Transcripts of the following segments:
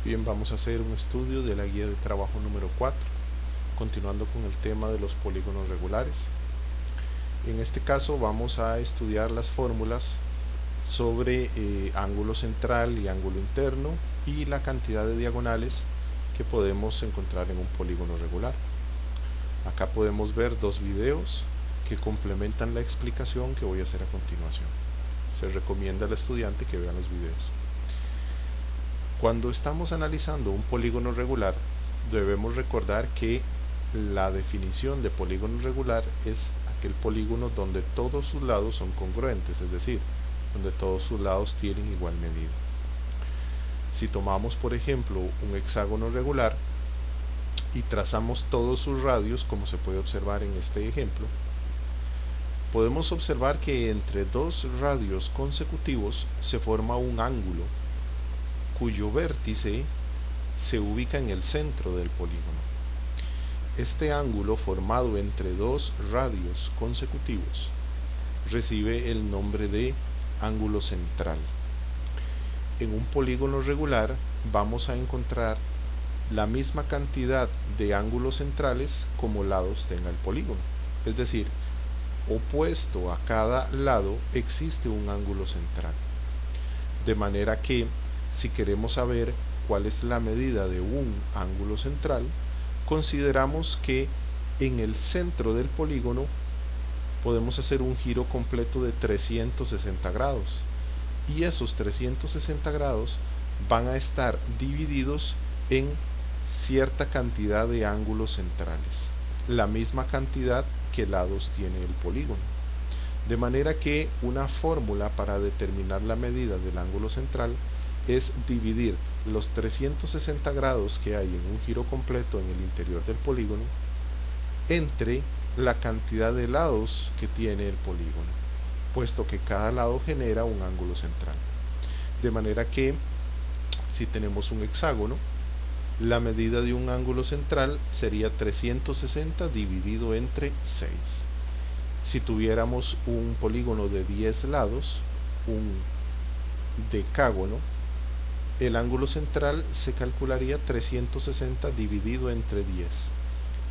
Bien, vamos a hacer un estudio de la guía de trabajo número 4, continuando con el tema de los polígonos regulares. En este caso vamos a estudiar las fórmulas sobre ángulo central y ángulo interno y la cantidad de diagonales que podemos encontrar en un polígono regular. Acá podemos ver dos videos que complementan la explicación que voy a hacer a continuación. Se recomienda al estudiante que vean los videos. Cuando estamos analizando un polígono regular, debemos recordar que la definición de polígono regular es aquel polígono donde todos sus lados son congruentes, es decir, donde todos sus lados tienen igual medida. Si tomamos, por ejemplo, un hexágono regular y trazamos todos sus radios, como se puede observar en este ejemplo, podemos observar que entre dos radios consecutivos se forma un ángulo cuyo vértice se ubica en el centro del polígono. Este ángulo formado entre dos radios consecutivos recibe el nombre de ángulo central. En un polígono regular vamos a encontrar la misma cantidad de ángulos centrales como lados tenga el polígono, es decir, opuesto a cada lado existe un ángulo central, de manera que si queremos saber cuál es la medida de un ángulo central, consideramos que en el centro del polígono podemos hacer un giro completo de 360 grados y esos 360 grados van a estar divididos en cierta cantidad de ángulos centrales, la misma cantidad que lados tiene el polígono, de manera que una fórmula para determinar la medida del ángulo central es dividir los 360 grados que hay en un giro completo en el interior del polígono entre la cantidad de lados que tiene el polígono, puesto que cada lado genera un ángulo central. De manera que si tenemos un hexágono, la medida de un ángulo central sería 360 dividido entre 6. Si tuviéramos un polígono de 10 lados, un decágono, el ángulo central se calcularía 360 dividido entre 10.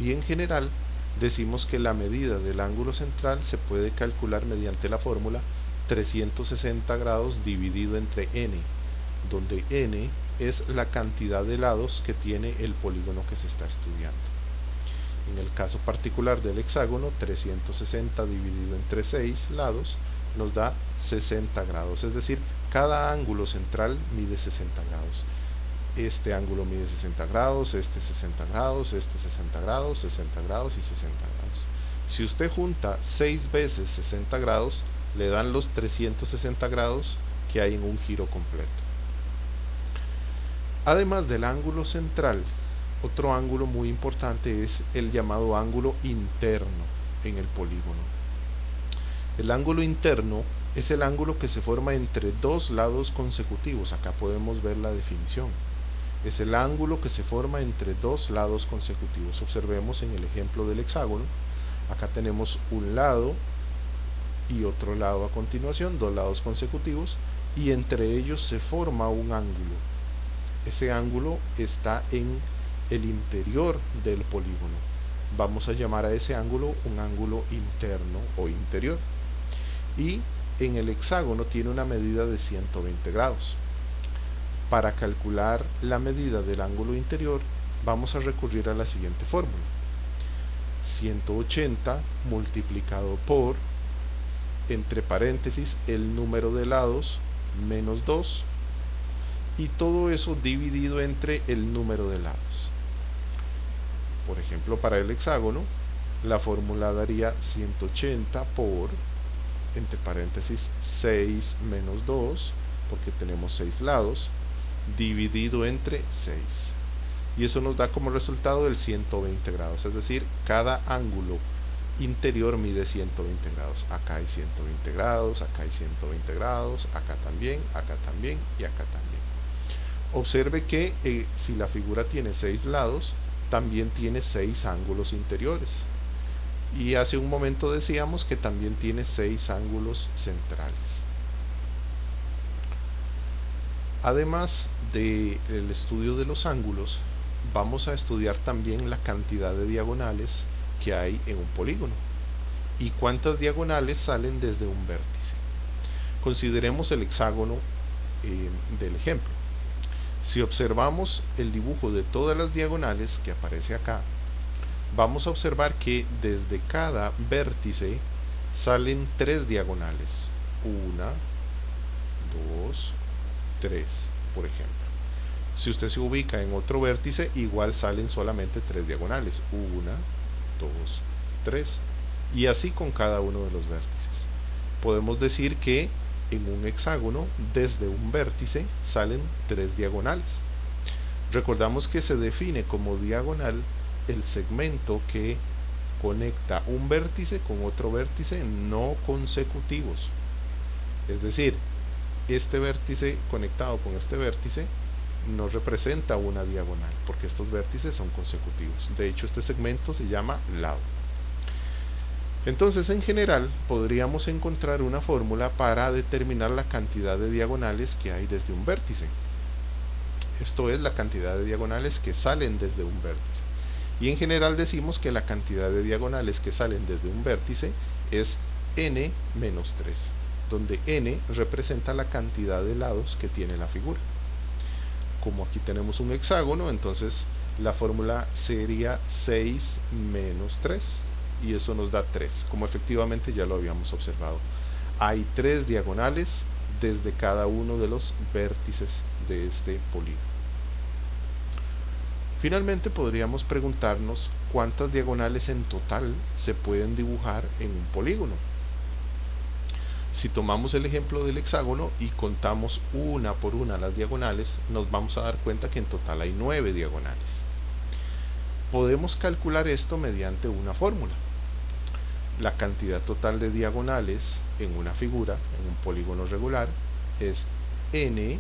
Y en general decimos que la medida del ángulo central se puede calcular mediante la fórmula 360 grados dividido entre n, donde n es la cantidad de lados que tiene el polígono que se está estudiando. En el caso particular del hexágono, 360 dividido entre 6 lados nos da 60 grados, es decir, cada ángulo central mide 60 grados. Este ángulo mide 60 grados, este 60 grados, este 60 grados, 60 grados y 60 grados. Si usted junta 6 veces 60 grados, le dan los 360 grados que hay en un giro completo. Además del ángulo central, otro ángulo muy importante es el llamado ángulo interno en el polígono. El ángulo interno es el ángulo que se forma entre dos lados consecutivos. Acá podemos ver la definición. Es el ángulo que se forma entre dos lados consecutivos. Observemos en el ejemplo del hexágono. Acá tenemos un lado y otro lado a continuación, dos lados consecutivos, y entre ellos se forma un ángulo. Ese ángulo está en el interior del polígono. Vamos a llamar a ese ángulo un ángulo interno o interior. Y en el hexágono tiene una medida de 120 grados. Para calcular la medida del ángulo interior vamos a recurrir a la siguiente fórmula: 180 multiplicado por, entre paréntesis, el número de lados menos 2, y todo eso dividido entre el número de lados. Por ejemplo, para el hexágono la fórmula daría 180 por, entre paréntesis, 6 menos 2, porque tenemos 6 lados, dividido entre 6. Y eso nos da como resultado el 120 grados, es decir, cada ángulo interior mide 120 grados. Acá hay 120 grados, acá hay 120 grados, acá también y acá también. Observe que si la figura tiene 6 lados, también tiene 6 ángulos interiores. Y hace un momento decíamos que también tiene 6 ángulos centrales. Además del estudio de los ángulos, vamos a estudiar también la cantidad de diagonales que hay en un polígono y cuántas diagonales salen desde un vértice. Consideremos el hexágono del ejemplo. Si observamos el dibujo de todas las diagonales que aparece acá, vamos a observar que desde cada vértice salen 3 diagonales. 1, 2, 3, por ejemplo. Si usted se ubica en otro vértice, igual salen solamente 3 diagonales. 1, 2, 3. Y así con cada uno de los vértices. Podemos decir que en un hexágono, desde un vértice, salen 3 diagonales. Recordamos que se define como diagonal el segmento que conecta un vértice con otro vértice no consecutivos. Es decir, este vértice conectado con este vértice no representa una diagonal, porque estos vértices son consecutivos. De hecho, este segmento se llama lado. Entonces, en general, podríamos encontrar una fórmula para determinar la cantidad de diagonales que hay desde un vértice. Esto es la cantidad de diagonales que salen desde un vértice. Y en general decimos que la cantidad de diagonales que salen desde un vértice es n menos 3, donde n representa la cantidad de lados que tiene la figura. Como aquí tenemos un hexágono, entonces la fórmula sería 6 menos 3. Y eso nos da 3, como efectivamente ya lo habíamos observado. Hay 3 diagonales desde cada uno de los vértices de este polígono. Finalmente podríamos preguntarnos cuántas diagonales en total se pueden dibujar en un polígono. Si tomamos el ejemplo del hexágono y contamos una por una las diagonales, nos vamos a dar cuenta que en total hay 9 diagonales. Podemos calcular esto mediante una fórmula. La cantidad total de diagonales en una figura, en un polígono regular, es n,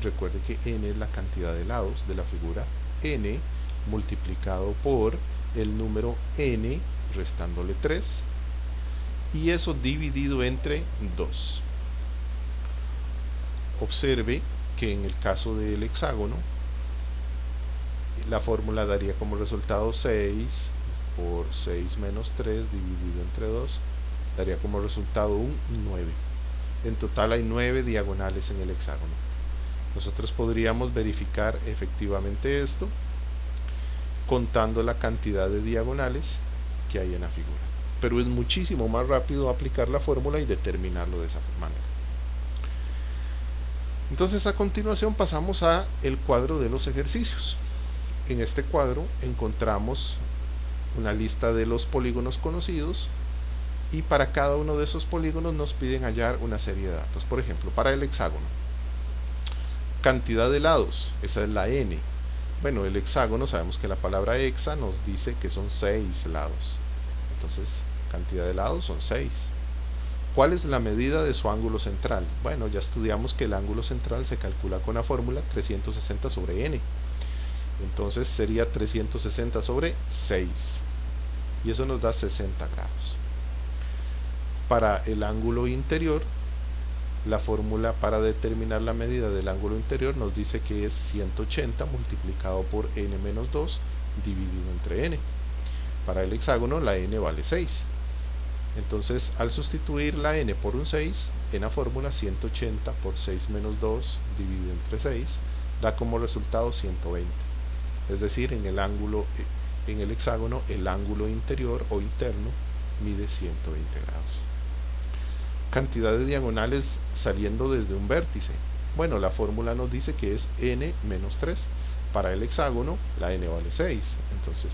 recuerde que n es la cantidad de lados de la figura, n multiplicado por el número n restándole 3, y eso dividido entre 2. Observe que en el caso del hexágono, la fórmula daría como resultado 6 por 6 menos 3 dividido entre 2, daría como resultado un 9. En total hay 9 diagonales en el hexágono. Nosotros podríamos verificar efectivamente esto contando la cantidad de diagonales que hay en la figura. Pero es muchísimo más rápido aplicar la fórmula y determinarlo de esa manera. Entonces, a continuación pasamos a el cuadro de los ejercicios. En este cuadro encontramos una lista de los polígonos conocidos y para cada uno de esos polígonos nos piden hallar una serie de datos. Por ejemplo, para el hexágono, cantidad de lados, esa es la n. Bueno, el hexágono, sabemos que la palabra hexa nos dice que son 6 lados. Entonces, cantidad de lados son 6. ¿Cuál es la medida de su ángulo central? Bueno, ya estudiamos que el ángulo central se calcula con la fórmula 360 sobre n. Entonces sería 360 sobre 6. Y eso nos da 60 grados. Para el ángulo interior, la fórmula para determinar la medida del ángulo interior nos dice que es 180 multiplicado por n menos 2 dividido entre n. Para el hexágono la n vale 6. Entonces, al sustituir la n por un 6, en la fórmula 180 por 6 menos 2 dividido entre 6 da como resultado 120. Es decir, en el hexágono el ángulo interior o interno mide 120 grados. Cantidad de diagonales saliendo desde un vértice. Bueno, la fórmula nos dice que es n menos 3. Para el hexágono la n vale 6. Entonces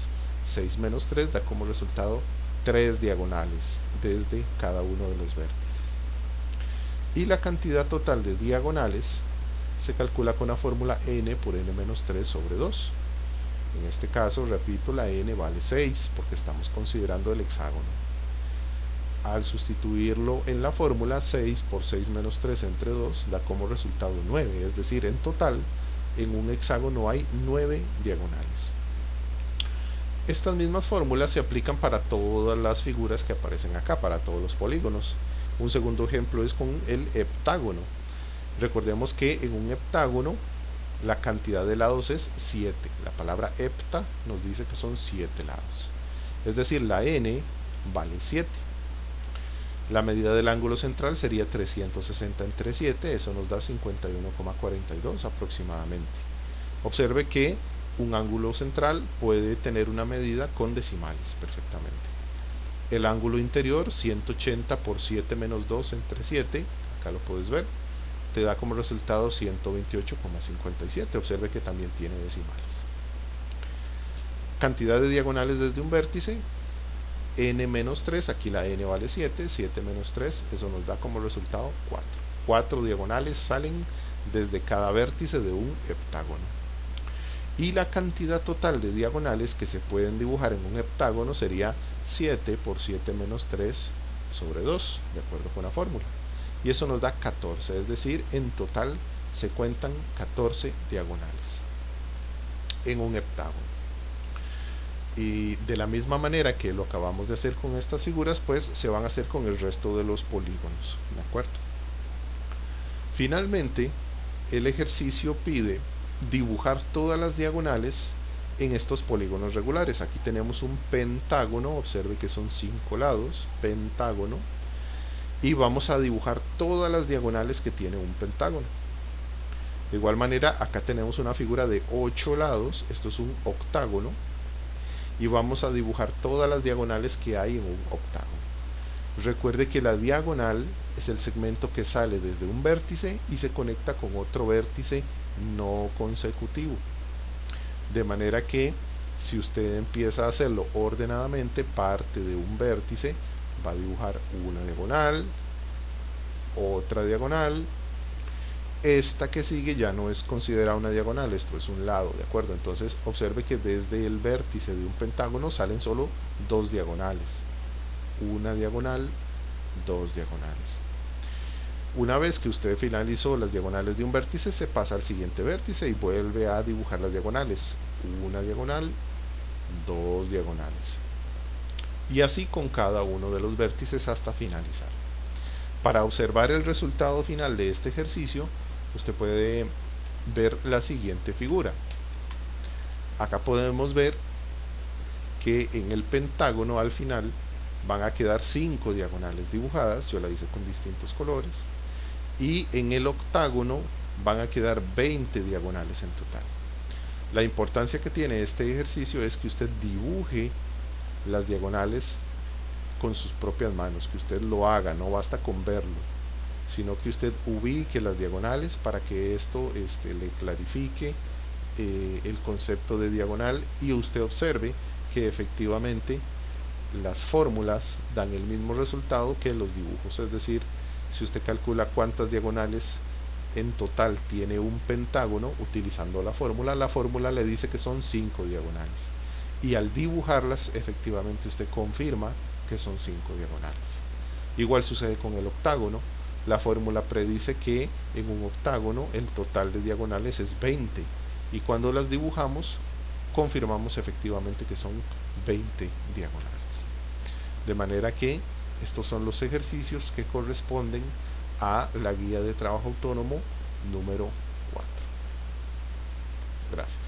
6 menos 3 da como resultado 3 diagonales desde cada uno de los vértices. Y la cantidad total de diagonales se calcula con la fórmula n por n menos 3 sobre 2. En este caso, repito, la n vale 6 porque estamos considerando el hexágono. Al sustituirlo en la fórmula, 6 por 6 menos 3 entre 2 da como resultado 9, es decir, en total en un hexágono hay 9 diagonales. Estas mismas fórmulas se aplican para todas las figuras que aparecen acá, para todos los polígonos. Un segundo ejemplo es con el heptágono. Recordemos que en un heptágono La cantidad de lados es 7. La palabra hepta nos dice que son 7 lados. Es decir, la n vale 7. La medida del ángulo central sería 360 entre 7, eso nos da 51,42 aproximadamente. Observe que un ángulo central puede tener una medida con decimales perfectamente. El ángulo interior, 180 por 7 menos 2 entre 7, acá lo puedes ver, te da como resultado 128,57. Observe que también tiene decimales. Cantidad de diagonales desde un vértice, n menos 3, aquí la n vale 7, 7 menos 3, eso nos da como resultado 4. 4 diagonales salen desde cada vértice de un heptágono. Y la cantidad total de diagonales que se pueden dibujar en un heptágono sería 7 por 7 menos 3 sobre 2, de acuerdo con la fórmula. Y eso nos da 14, es decir, en total se cuentan 14 diagonales en un heptágono. Y de la misma manera que lo acabamos de hacer con estas figuras, pues se van a hacer con el resto de los polígonos, ¿de acuerdo? Finalmente, el ejercicio pide dibujar todas las diagonales en estos polígonos regulares. Aquí tenemos un pentágono, observe que son 5 lados, pentágono, y vamos a dibujar todas las diagonales que tiene un pentágono. De igual manera, acá tenemos una figura de 8 lados, esto es un octágono, y vamos a dibujar todas las diagonales que hay en un octágono. Recuerde que la diagonal es el segmento que sale desde un vértice y se conecta con otro vértice no consecutivo. De manera que si usted empieza a hacerlo ordenadamente, parte de un vértice, va a dibujar una diagonal, otra diagonal. Esta que sigue ya no es considerada una diagonal, esto es un lado, ¿de acuerdo? Entonces observe que desde el vértice de un pentágono salen solo 2 diagonales. Una diagonal, 2 diagonales. Una vez que usted finalizó las diagonales de un vértice, se pasa al siguiente vértice y vuelve a dibujar las diagonales. Una diagonal, 2 diagonales. Y así con cada uno de los vértices hasta finalizar. Para observar el resultado final de este ejercicio, usted puede ver la siguiente figura. Acá podemos ver que en el pentágono al final van a quedar 5 diagonales dibujadas, yo la hice con distintos colores, y en el octágono van a quedar 20 diagonales en total. La importancia que tiene este ejercicio es que usted dibuje las diagonales con sus propias manos, que usted lo haga, no basta con verlo, sino que usted ubique las diagonales para que esto le clarifique el concepto de diagonal y usted observe que efectivamente las fórmulas dan el mismo resultado que los dibujos. Es decir, si usted calcula cuántas diagonales en total tiene un pentágono utilizando la fórmula le dice que son 5 diagonales, y al dibujarlas efectivamente usted confirma que son 5 diagonales. Igual sucede con el octágono. La fórmula predice que en un octágono el total de diagonales es 20, y cuando las dibujamos confirmamos efectivamente que son 20 diagonales. De manera que estos son los ejercicios que corresponden a la guía de trabajo autónomo número 4. Gracias.